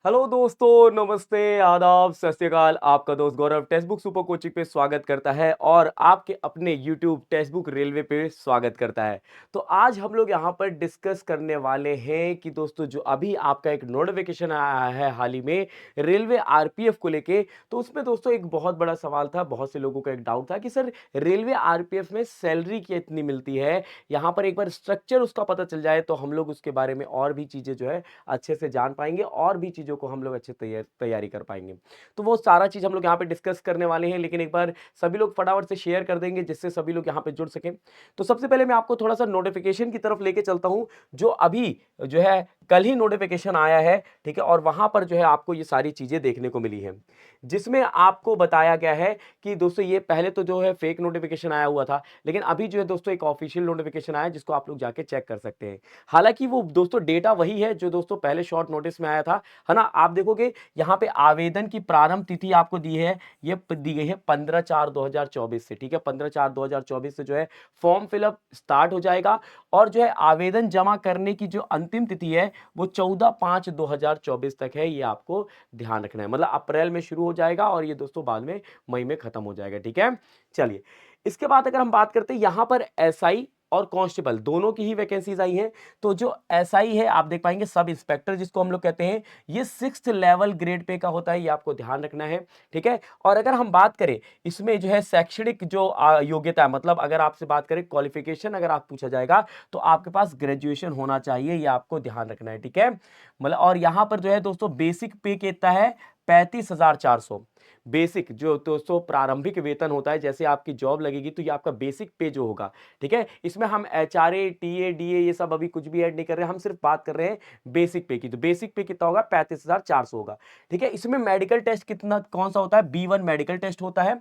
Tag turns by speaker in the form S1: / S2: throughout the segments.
S1: Hello दोस्तों, नमस्ते, आदाब, सत श्री अकाल। आपका दोस्त गौरव टेक्स्ट बुक सुपर कोचिंग पे स्वागत करता है और आपके अपने यूट्यूब टेक्स्ट बुक रेलवे पे स्वागत करता है। तो आज हम लोग यहाँ पर डिस्कस करने वाले हैं कि दोस्तों जो अभी आपका एक नोटिफिकेशन आया है हाल ही में रेलवे आरपीएफ को लेके। तो उसमें दोस्तों एक बहुत बड़ा सवाल था, बहुत से लोगों का एक डाउट था कि सर रेलवे आरपीएफ में सैलरी कितनी मिलती है। यहाँ पर एक बार स्ट्रक्चर उसका पता चल जाए तो हम लोग उसके बारे में और भी चीजें जो है अच्छे से जान पाएंगे और भी चीज़ों को हम लोग अच्छे तैयारी कर पाएंगे। तो वो सारा चीज़ हम लोग यहाँ पे डिस्कस करने वाले हैं, लेकिन एक बार सभी लोग फटाफट से शेयर कर देंगे जिससे सभी लोग यहाँ पे जुड़ सकें। तो सबसे पहले मैं आपको थोड़ा सा नोटिफिकेशन की तरफ लेके चलता हूँ, जो अभी जो है कल ही नोटिफिकेशन आया है, ठीक है। और वहां पर जो है आपको ये सारी चीजें देखने को मिली है, जिसमें आपको बताया गया है कि दोस्तों ये पहले तो जो है फेक नोटिफिकेशन आया हुआ था, लेकिन अभी जो है दोस्तों एक ऑफिशियल नोटिफिकेशन आया जिसको आप लोग जाके चेक कर सकते हैं। हालांकि वो दोस्तों डेटा वही है जो दोस्तों पहले शॉर्ट नोटिस में आया था, है ना। आप देखोगे यहाँ पे आवेदन की प्रारंभ तिथि आपको दी है, ये दी गई है 15/4/2024 से, ठीक है। 15/4/2024 से जो है फॉर्म फिलअप स्टार्ट हो जाएगा और जो है आवेदन जमा करने की जो अंतिम तिथि है वो 14/5/2024 तक है। ये आपको ध्यान रखना है, मतलब अप्रैल में शुरू हो जाएगा और ये दोस्तों बाद में मई में खत्म हो जाएगा, ठीक है। चलिए, इसके बाद अगर हम बात करते हैं यहां पर एसआई और कांस्टेबल दोनों की ही वैकेंसीज आई हैं। तो जो एसआई है आप देख पाएंगे, सब इंस्पेक्टर जिसको हम लोग कहते हैं, ये 6th लेवल ग्रेड पे का होता है, ये आपको ध्यान रखना है, ठीक है। और अगर हम बात करें इसमें जो है शैक्षणिक जो योग्यता है, मतलब अगर आपसे बात करें क्वालिफिकेशन अगर आप पूछा जाएगा तो आपके पास ग्रेजुएशन होना चाहिए, ये आपको ध्यान रखना है, ठीक है। मतलब और यहां पर जो है दोस्तों बेसिक पे कितना है, 35,400। बेसिक जो दोस्तों प्रारंभिक वेतन होता है, जैसे आपकी जॉब लगेगी तो ये आपका बेसिक पे जो होगा, ठीक है। इसमें हम एचआरए, टीए, डीए ये सब अभी कुछ भी ऐड नहीं कर रहे हैं, हम सिर्फ बात कर रहे हैं बेसिक पे की। तो बेसिक पे कितना होगा, 35,400 होगा, ठीक है। इसमें मेडिकल टेस्ट कितना कौन सा होता है, B1 मेडिकल टेस्ट होता है।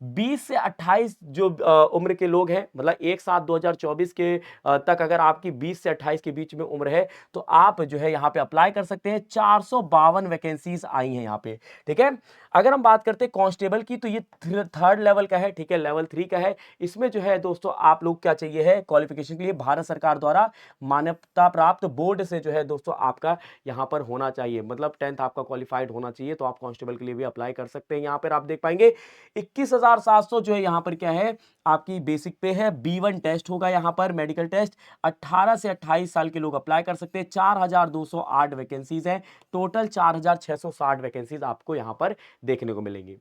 S1: 20 से 28 जो उम्र के लोग हैं, मतलब 1/7/2024 के तक अगर आपकी 20 से 28 के बीच में उम्र है तो आप जो है यहाँ पे अप्लाई कर सकते हैं। 452 वैकेंसीज आई हैं यहाँ पे, ठीक है। अगर हम बात करते हैं कांस्टेबल की तो ये 3rd लेवल का है, ठीक है, लेवल 3 का है। इसमें जो है दोस्तों आप लोग क्या चाहिए है क्वालिफिकेशन के लिए, भारत सरकार द्वारा मान्यता प्राप्त बोर्ड से जो है दोस्तों आपका यहाँ पर होना चाहिए, मतलब 10th आपका क्वालिफाइड होना चाहिए, तो आप कांस्टेबल के लिए भी अप्लाई कर सकते हैं। यहाँ पर आप देख पाएंगे 21,700 जो है यहाँ पर क्या है आपकी बेसिक पे है। B1 टेस्ट होगा यहाँ पर, मेडिकल टेस्ट। 18 से 28 साल के लोग अप्लाई कर सकते हैं। 4,208 वैकेंसीज हैं, टोटल 4,660 वैकेंसीज आपको यहाँ पर देखने को मिलेंगी।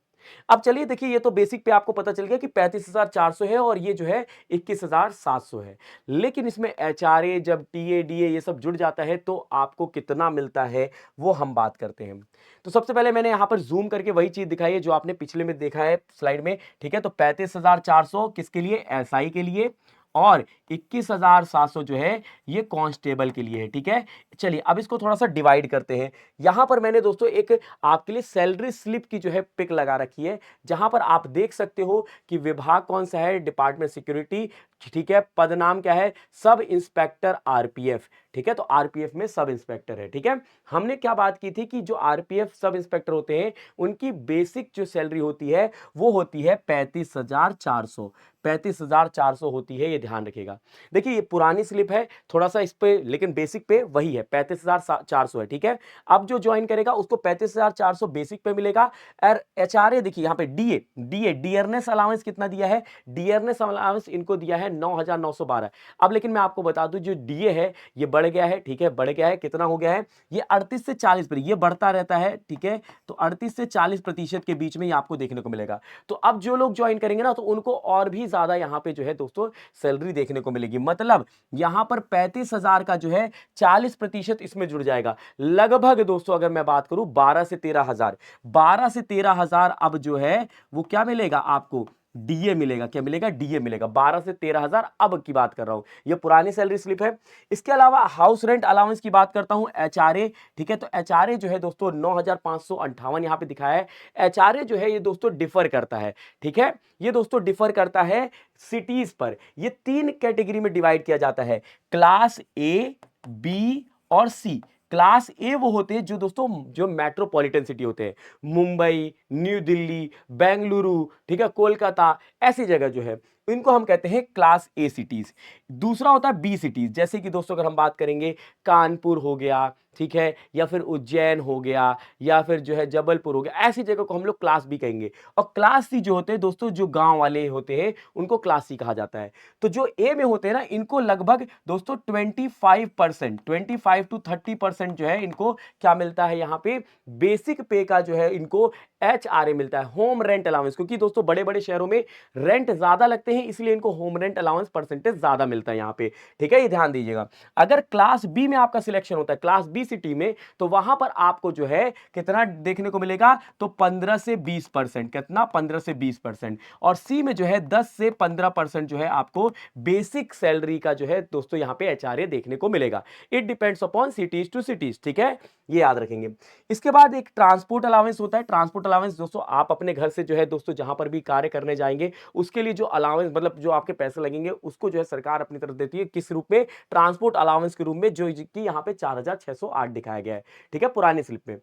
S1: अब चलिए देखिए, ये तो बेसिक पे आपको पता चल गया कि 35,400 है और ये जो है 21,700 है। लेकिन इसमें एचआरए जब टीए डीए ये सब जुड़ जाता है तो आपको कितना मिलता है वो हम बात करते हैं। तो सबसे पहले मैंने यहां पर जूम करके वही चीज दिखाई है जो आपने पिछले में देखा है स्लाइड में, ठीक है। तो 35,400 किसके लिए, एसआई के लिए, और 21,700 जो है ये कांस्टेबल के लिए है, ठीक है। चलिए अब इसको थोड़ा सा डिवाइड करते हैं। यहां पर मैंने दोस्तों एक आपके लिए सैलरी स्लिप की जो है पिक लगा रखी है, जहां पर आप देख सकते हो कि विभाग कौन सा है, डिपार्टमेंट सिक्योरिटी, ठीक है। पद नाम क्या है, सब इंस्पेक्टर आरपीएफ, ठीक है। तो आरपीएफ में सब इंस्पेक्टर है, ठीक है। हमने क्या बात की थी कि जो आरपीएफ सब इंस्पेक्टर होते हैं उनकी बेसिक जो सैलरी होती है वो होती है 35,400। 35,400 होती है, ये ध्यान रखिएगा। देखिए ये पुरानी स्लिप है थोड़ा सा इस पे, लेकिन बेसिक पे वही है, 35,400 है, ठीक है। अब जो ज्वाइन करेगा उसको 35,400 बेसिक पे मिलेगा। और एचआरए देखिए यहाँ पे डीए, डियरनेस अलाउंस कितना दिया है, डियरनेस अलाउंस इनको दिया है 9,912। अब लेकिन मैं आपको बता दूं जो डीए है ये बढ़ गया है, ठीक है, बढ़ गया है, कितना हो गया है, ये 38 से 40 पर, ये बढ़ता रहता है, ठीक है। तो 38 से 40% के बीच में ये आपको देखने को मिलेगा। तो अब जो लोग ज्वाइन करेंगे ना तो उनको और भी ज्यादा यहाँ पे जो है दोस्तों सैलरी देखने को मिलेगी। मतलब यहां पर 35,000 का जो है 40% इसमें जुड़ जाएगा। लगभग दोस्तों अगर मैं बात करूं 12 से 13,000, 12 से 13,000 अब जो है वो क्या मिलेगा आपको, डीए मिलेगा। क्या मिलेगा, डीए मिलेगा। 12 से 13,000 अब की बात कर रहा हूं, ये पुरानी सैलरी स्लिप है। इसके अलावा हाउस रेंट अलाउंस की बात करता हूं, एचआरए, ठीक है। तो एचआरए जो है दोस्तों 9,558 यहां पे दिखाया है। एचआरए जो है ये दोस्तों डिफर करता है, ठीक है। ये दोस्तों डिफर करता है सिटीज पर। ये 3 कैटेगरी में डिवाइड किया जाता है, क्लास ए, बी और सी। क्लास ए वो होते हैं जो दोस्तों जो मेट्रोपॉलिटन सिटी होते हैं, मुंबई, न्यू दिल्ली, बेंगलुरु, ठीक है, कोलकाता, ऐसी जगह जो है इनको हम कहते हैं क्लास ए सिटीज। दूसरा होता है बी सिटीज, जैसे कि दोस्तों अगर हम बात करेंगे कानपुर हो गया, ठीक है, या फिर उज्जैन हो गया, या फिर जो है जबलपुर हो गया, ऐसी जगह को हम लोग क्लास बी कहेंगे। और क्लास सी जो होते हैं दोस्तों, जो गांव वाले होते हैं उनको क्लास सी कहा जाता है। तो जो ए में होते हैं ना, इनको लगभग दोस्तों 25%, 25 to 30% जो है इनको क्या मिलता है यहाँ पे, बेसिक पे का जो है इनको HRA मिलता है, होम रेंट अलाउंस। क्योंकि दोस्तों बड़े बड़े शहरों में रेंट ज्यादा लगते हैं, इसलिए इनको होम रेंट अलाउंस परसेंटेज ज्यादा मिलता है यहाँ पे, ठीक है, ये ध्यान दीजिएगा। अगर क्लास बी में आपका सिलेक्शन होता है, क्लास बी सिटी में, तो वहां पर आपको जो है कितना देखने को मिलेगा, तो 15 से 20%, कितना 15 से 20%। और सी में जो है 10 से 15% जो है आपको बेसिक सैलरी का जो है दोस्तों यहाँ पे HRA देखने को मिलेगा। It depends upon cities to cities, ठीक है, ये याद रखेंगे। इसके बाद एक ट्रांसपोर्ट अलाउंस होता है। ट्रांसपोर्ट अलाउंस दोस्तों आप अपने घर से जो है दोस्तों जहां पर भी कार्य करने जाएंगे, उसके लिए जो अलाउंस मतलब जो आपके पैसे लगेंगे, उसको जो है सरकार अपनी तरफ देती है, किस रूप में, ट्रांसपोर्ट अलाउंस के रूप में, जो कि यहाँ पे 4608 दिखाया गया है, ठीक है, पुरानी स्लिप में।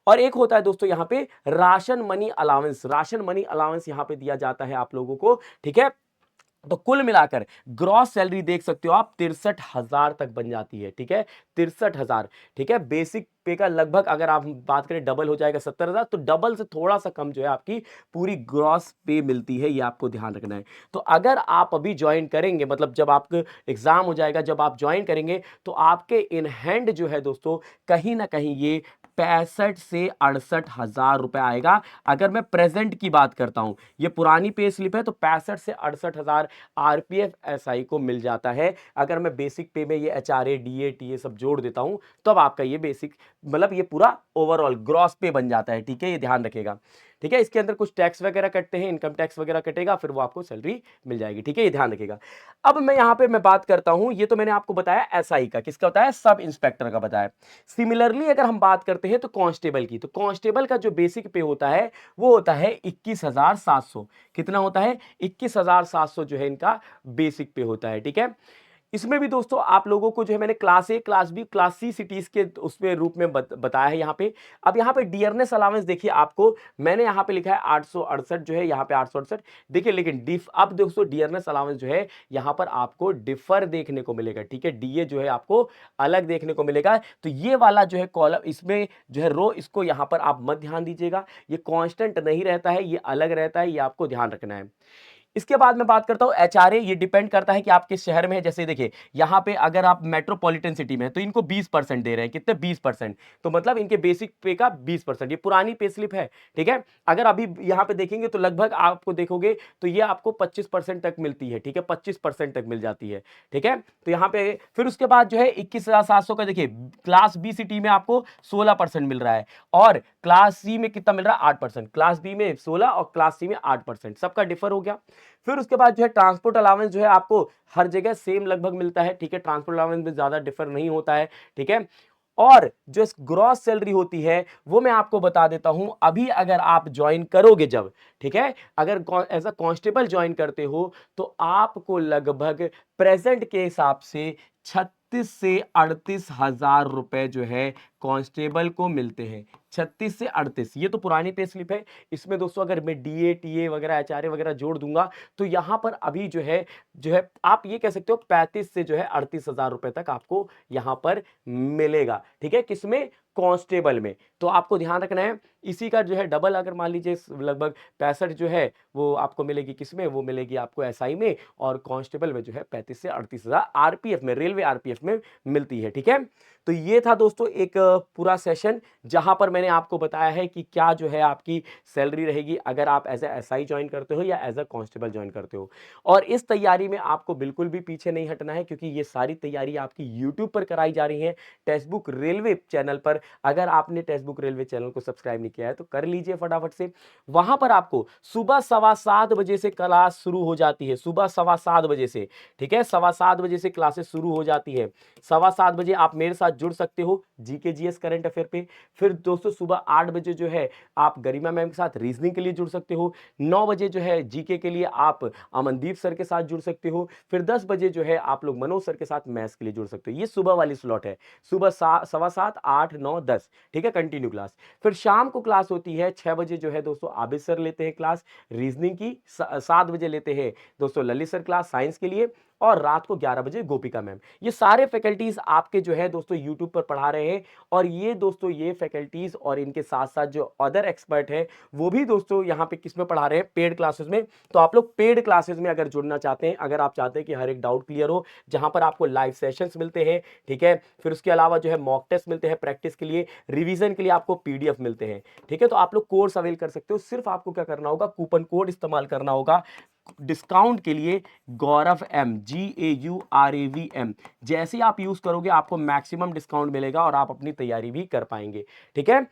S1: और एक होता है दोस्तों यहाँ पे ration money allowance. Ration money allowance यहाँ पे दिया जाता है आप लोगों को, ठीक है। तो कुल मिलाकर ग्रॉस सैलरी देख सकते हो आप 63,000 तक बन जाती है, ठीक है, 63,000, ठीक है। बेसिक पे का लगभग अगर आप बात करें डबल हो जाएगा 70,000, तो डबल से थोड़ा सा कम जो है आपकी पूरी ग्रॉस पे मिलती है, ये आपको ध्यान रखना है। तो अगर आप अभी ज्वाइन करेंगे, मतलब जब आपका एग्जाम हो जाएगा, जब आप ज्वाइन करेंगे, तो आपके इन हैंड जो है दोस्तों कहीं ना कहीं ये 65 से 68 हजार रुपए आएगा। अगर मैं प्रेजेंट की बात करता हूं, ये पुरानी पे स्लिप है, तो 65 से 68 हजार RPF SI को मिल जाता है। अगर मैं बेसिक पे में ये HRA DA TA सब जोड़ देता हूं, तब आपका ये बेसिक मतलब ये पूरा ओवरऑल ग्रॉस पे बन जाता है, ठीक है, ये ध्यान रखेगा, ठीक है। इसके अंदर कुछ टैक्स वगैरह कटते हैं, इनकम टैक्स वगैरह कटेगा, फिर वो आपको सैलरी मिल जाएगी, ठीक है, ये ध्यान रखेगा। अब मैं यहां पे मैं बात करता हूं, ये तो मैंने आपको बताया SI का, किसका बताया, सब इंस्पेक्टर का बताया। सिमिलरली अगर हम बात करते हैं तो कांस्टेबल की, तो कांस्टेबल का जो बेसिक पे होता है वो होता है 21,700। कितना होता है, 21,700 जो है इनका बेसिक पे होता है, ठीक है। इसमें भी दोस्तों आप लोगों को जो है मैंने class A, class B, class C cities के उसमें रूप में बताया है यहाँ पे। अब यहाँ पे डियरनेस अलाउंस देखिए, आपको मैंने यहाँ पे लिखा है 868 जो है, यहाँ पे 868, देखिए, लेकिन डिफ अब दोस्तों डियरनेस अलाउंस जो है यहाँ पर आपको डिफर देखने को मिलेगा, ठीक है, डीए जो है आपको अलग देखने को मिलेगा। तो ये वाला जो है कॉलम, इसमें जो है रो, इसको यहाँ पर आप मत ध्यान दीजिएगा, ये कांस्टेंट नहीं रहता है, ये अलग रहता है, ये आपको ध्यान रखना है। इसके बाद मैं बात करता हूं HRA, ये डिपेंड करता है कि आप किस शहर में है। जैसे देखिए यहां पे अगर आप मेट्रोपॉलिटन सिटी में है, तो इनको 20% दे रहे हैं, कितने, 20%। तो मतलब इनके बेसिक पे का 20%, ये पुरानी पे स्लिप है, ठीक है। अगर अभी यहां पे देखेंगे तो लगभग आपको देखोगे तो ये आपको 25% तक मिलती है, ठीक है, 25% तक मिल जाती है, ठीक है। तो यहां पे फिर उसके बाद जो है 21,700 का देखिए, क्लास बी सिटी में आपको 16% मिल रहा है, और क्लास सी में कितना मिल रहा है, 8%, क्लास बी में 16 और क्लास सी में 8%, सबका डिफर हो गया। फिर उसके बाद जो है ट्रांसपोर्ट अलाउंस जो है आपको हर जगह सेम लगभग मिलता है, ठीक है, ट्रांसपोर्ट अलाउंस में ज्यादा डिफर नहीं होता है, ठीक है। और जो ग्रॉस सैलरी होती है वो मैं आपको बता देता हूं, अभी अगर आप ज्वाइन करोगे जब, ठीक है, अगर एज अ कांस्टेबल ज्वाइन करते हो, तो आपको लगभग प्रेजेंट के हिसाब से 36 से 38 हजार रुपए जो है कांस्टेबल को मिलते हैं। 36 से 38, ये तो पुरानी पे स्लिप है। इसमें दोस्तों अगर मैं DA TA वगैरह HRA वगैरह जोड़ दूंगा, तो यहां पर अभी जो है आप ये कह सकते हो 35 से जो है 38 हजार रुपए तक आपको यहां पर मिलेगा, ठीक है, किसमें, कांस्टेबल में। तो आपको ध्यान रखना है, इसी का जो है डबल अगर मान लीजिए लगभग 65 जो है वो आपको मिलेगी, किसमें, वो मिलेगी आपको SI में, और कांस्टेबल में जो है 35 से 38 हजार RPF में, रेलवे RPF में मिलती है, ठीक है। तो ये था दोस्तों एक पूरा सेशन, जहां पर मैंने आपको बताया है कि क्या जो है आपकी सैलरी रहेगी अगर आप एज ए SI ज्वाइन करते हो या एज अ कांस्टेबल ज्वाइन करते हो। और इस तैयारी में आपको बिल्कुल भी पीछे नहीं हटना है, क्योंकि ये सारी तैयारी आपकी यूट्यूब पर कराई जा रही है, टेक्स्ट बुक रेलवे चैनल पर। अगर आपने टेक्स्ट बुक रेलवे चैनल को सब्सक्राइब नहीं किया है तो कर लीजिए फटाफट से। वहां पर आपको सुबह 7:15 बजे से क्लास शुरू हो जाती है, सुबह 7:15 बजे से, ठीक है, 7:15 बजे से क्लासेस शुरू हो जाती है। 7:15 बजे आप मेरे साथ जुड़ सकते हो जीके जीएस करंट अफेयर पे। फिर दोस्तों सुबह 8 बजे जो है आप गरिमा मैम के साथ रीजनिंग के लिए जुड़ सकते हो। 9 बजे जो है जीके के लिए आप अमनदीप सर के साथ जुड़ सकते हो। फिर 10 बजे जो है आप लोग मनोज सर के साथ मैथ्स के लिए जुड़ सकते हो। ये सुबह वाली स्लॉट है, सुबह 7:15, 8, 9, 10, ठीक है, कंटिन्यू क्लास। फिर शाम को क्लास होती है 6 बजे जो है दोस्तों आबिद सर लेते हैं क्लास रीजनिंग की, 7 बजे लेते हैं दोस्तों ललित सर क्लास साइंस के लिए, और रात को 11 बजे गोपिका मैम। ये सारे फैकल्टीज आपके जो है दोस्तों यूट्यूब पर पढ़ा रहे हैं, और ये दोस्तों ये फैकल्टीज और इनके साथ साथ जो अदर एक्सपर्ट है वो भी दोस्तों यहाँ पे किस में पढ़ा रहे हैं, पेड क्लासेस में। तो आप लोग पेड क्लासेस में अगर जुड़ना चाहते हैं, अगर आप चाहते हैं कि हर एक डाउट क्लियर हो, जहां पर आपको लाइव सेशंस मिलते हैं, ठीक है, फिर उसके अलावा जो है मॉक टेस्ट मिलते हैं प्रैक्टिस के लिए, रिवीजन के लिए आपको पीडीएफ मिलते हैं, ठीक है, तो आप लोग कोर्स अवेल कर सकते हो। सिर्फ आपको क्या करना होगा, कूपन कोड इस्तेमाल करना होगा डिस्काउंट के लिए, गौरव एम, GAURAVM। जैसे ही आप यूज करोगे आपको मैक्सिमम डिस्काउंट मिलेगा और आप अपनी तैयारी भी कर पाएंगे, ठीक है।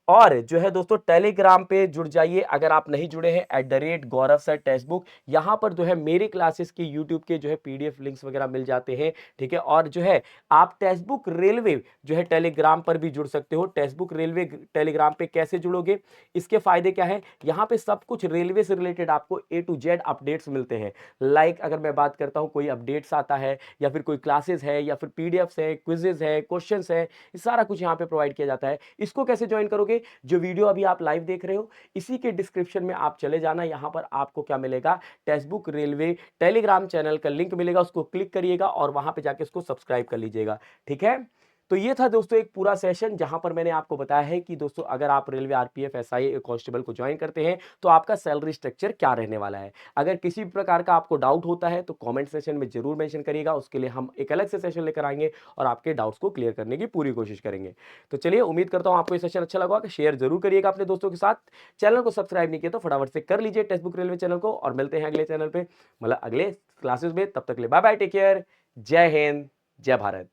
S1: और जो है दोस्तों टेलीग्राम पे जुड़ जाइए अगर आप नहीं जुड़े हैं, @गौरव सर टेक्स्ट बुक। यहां पर जो है मेरे क्लासेस की यूट्यूब के जो है पीडीएफ लिंक्स वगैरह मिल जाते हैं, ठीक है। और जो है आप टेक्स्ट बुक रेलवे जो है टेलीग्राम पर भी जुड़ सकते हो। टेक्स्ट बुक रेलवे टेलीग्राम पे कैसे जुड़ोगे, इसके फायदे क्या है, यहाँ पे सब कुछ रेलवे से रिलेटेड आपको A to Z अपडेट्स मिलते हैं। लाइक अगर मैं बात करता हूँ, कोई अपडेट्स आता है या फिर कोई क्लासेस है या फिर पीडीएफ्स है, क्विजेस है, क्वेश्चंस है, ये सारा कुछ यहाँ पे प्रोवाइड किया जाता है। इसको कैसे ज्वाइन करोगे, जो वीडियो अभी आप लाइव देख रहे हो इसी के डिस्क्रिप्शन में आप चले जाना, यहाँ पर आपको क्या मिलेगा, text book railway Telegram channel का लिंक मिलेगा, उसको क्लिक करिएगा और वहां पे जाके उसको सब्सक्राइब कर लीजिएगा, ठीक है। तो ये था दोस्तों एक पूरा सेशन जहां पर मैंने आपको बताया है कि दोस्तों अगर आप रेलवे आरपीएफ एसआई कांस्टेबल को ज्वाइन करते हैं तो आपका सैलरी स्ट्रक्चर क्या रहने वाला है। अगर किसी भी प्रकार का आपको डाउट होता है तो कमेंट सेशन में जरूर मेंशन करिएगा, उसके लिए हम एक अलग से सेशन लेकर आएंगे और आपके डाउट्स को क्लियर करने की पूरी कोशिश करेंगे। तो चलिए, उम्मीद करता हूं आपको ये सेशन अच्छा लगा, शेयर जरूर करिएगा अपने दोस्तों के साथ। चैनल को सब्सक्राइब नहीं किया तो फटाफट से कर लीजिए टेक्स्ट बुक रेलवे चैनल को, और मिलते हैं अगले चैनल पे, मतलब अगले क्लासेस में। तब तक ले बाय बाय, टेक केयर, जय हिंद, जय भारत।